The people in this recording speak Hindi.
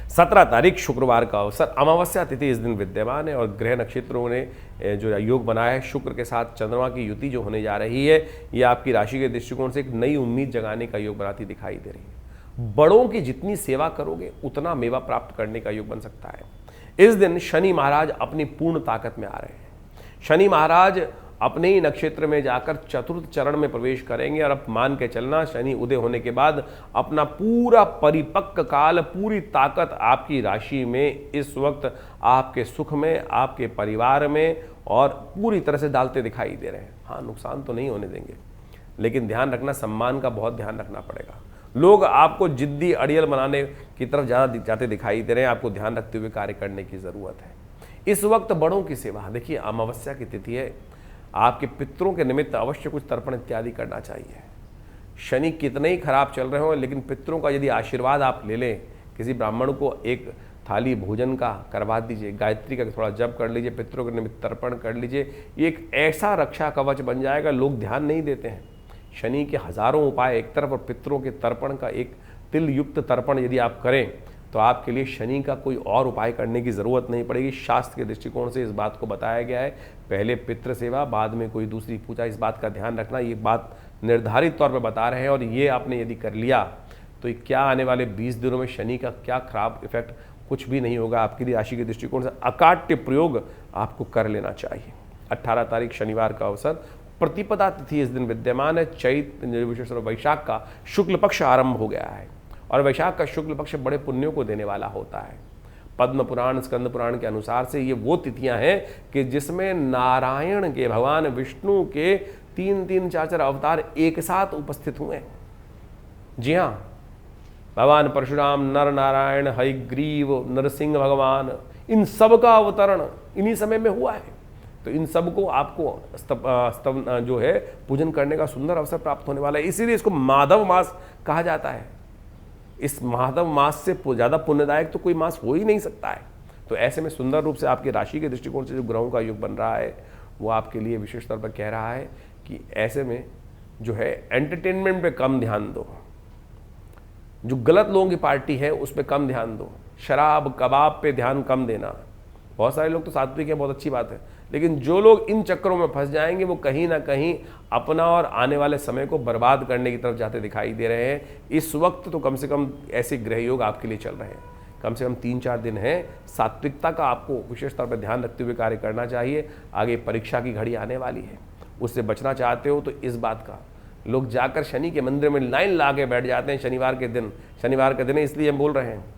17 तारीख शुक्रवार का अवसर, अमावस्या तिथि इस दिन विद्यमान है और ग्रह नक्षत्रों ने जो योग बनाया है शुक्र के साथ चंद्रमा की युति जो होने जा रही है, ये आपकी राशि के दृष्टिकोण से एक नई उम्मीद जगाने का योग बनाती दिखाई दे रही है। बड़ों की जितनी सेवा करोगे उतना मेवा प्राप्त करने का योग बन सकता है। इस दिन शनि महाराज अपनी पूर्ण ताकत में आ रहे हैं। शनि महाराज अपने ही नक्षत्र में जाकर चतुर्थ चरण में प्रवेश करेंगे और अब मान के चलना शनि उदय होने के बाद अपना पूरा परिपक्व काल, पूरी ताकत आपकी राशि में इस वक्त आपके सुख में, आपके परिवार में और पूरी तरह से डालते दिखाई दे रहे हैं। हाँ, नुकसान तो नहीं होने देंगे, लेकिन ध्यान रखना, सम्मान का बहुत ध्यान रखना पड़ेगा। लोग आपको जिद्दी अड़ियल बनाने की तरफ ज़्यादा जाते दिखाई दे रहे हैं, आपको ध्यान रखते हुए कार्य करने की ज़रूरत है। इस वक्त बड़ों की सेवा, देखिए अमावस्या की तिथि है, आपके पितरों के निमित्त अवश्य कुछ तर्पण इत्यादि करना चाहिए। शनि कितने ही खराब चल रहे हो, लेकिन पितरों का यदि आशीर्वाद आप ले लें, किसी ब्राह्मण को एक थाली भोजन का करवा दीजिए, गायत्री का थोड़ा जप कर लीजिए, पितरों के निमित्त तर्पण कर लीजिए, ये एक ऐसा रक्षा कवच बन जाएगा। लोग ध्यान नहीं देते हैं। शनि के हजारों उपाय एक तरफ और पितरों के तर्पण का एक तिल युक्त तर्पण यदि आप करें तो आपके लिए शनि का कोई और उपाय करने की ज़रूरत नहीं पड़ेगी। शास्त्र के दृष्टिकोण से इस बात को बताया गया है, पहले पितृ सेवा, बाद में कोई दूसरी पूजा। इस बात का ध्यान रखना, ये बात निर्धारित तौर पर बता रहे हैं और ये आपने यदि कर लिया तो क्या आने वाले 20 दिनों में शनि का क्या खराब इफेक्ट, कुछ भी नहीं होगा। आपकी राशि के दृष्टिकोण से अकाट्य प्रयोग आपको कर लेना चाहिए। 18 तारीख शनिवार का अवसर, प्रतिपदा तिथि इस दिन विद्यमान है। चैत्र विशेष वैशाख का शुक्ल पक्ष आरंभ हो गया है और वैशाख का शुक्ल पक्ष बड़े पुण्यों को देने वाला होता है। पद्म पुराण, स्कंद पुराण के अनुसार से ये वो तिथियां हैं कि जिसमें नारायण के, भगवान विष्णु के 3-3, 4-4 अवतार एक साथ उपस्थित हुए। जी हाँ, भगवान परशुराम, नर नारायण, हयग्रीव, नरसिंह भगवान, इन सब का अवतरण इन्हीं समय में हुआ है। तो इन सब को आपको जो है पूजन करने का सुंदर अवसर प्राप्त होने वाला है। इसीलिए इसको माधव मास कहा जाता है। इस माधव मास से ज़्यादा पुण्यदायक तो कोई मास हो ही नहीं सकता है। तो ऐसे में सुंदर रूप से आपकी राशि के दृष्टिकोण से जो ग्रहों का योग बन रहा है वो आपके लिए विशेष तौर पर कह रहा है कि ऐसे में जो है एंटरटेनमेंट पे कम ध्यान दो, जो गलत लोगों की पार्टी है उस पर कम ध्यान दो, शराब कबाब पे ध्यान कम देना। बहुत सारे लोग तो सात्विक है, बहुत अच्छी बात है, लेकिन जो लोग इन चक्करों में फंस जाएंगे वो कहीं ना कहीं अपना और आने वाले समय को बर्बाद करने की तरफ जाते दिखाई दे रहे हैं। इस वक्त तो कम से कम ऐसे ग्रह योग आपके लिए चल रहे हैं, कम से कम 3-4 दिन है। सात्विकता का आपको विशेष तौर पर ध्यान रखते हुए कार्य करना चाहिए। आगे परीक्षा की घड़ी आने वाली है, उससे बचना चाहते हो तो इस बात का, लोग जाकर शनि के मंदिर में लाइन ला के बैठ जाते हैं शनिवार के दिन। शनिवार के दिन इसलिए हम बोल रहे हैं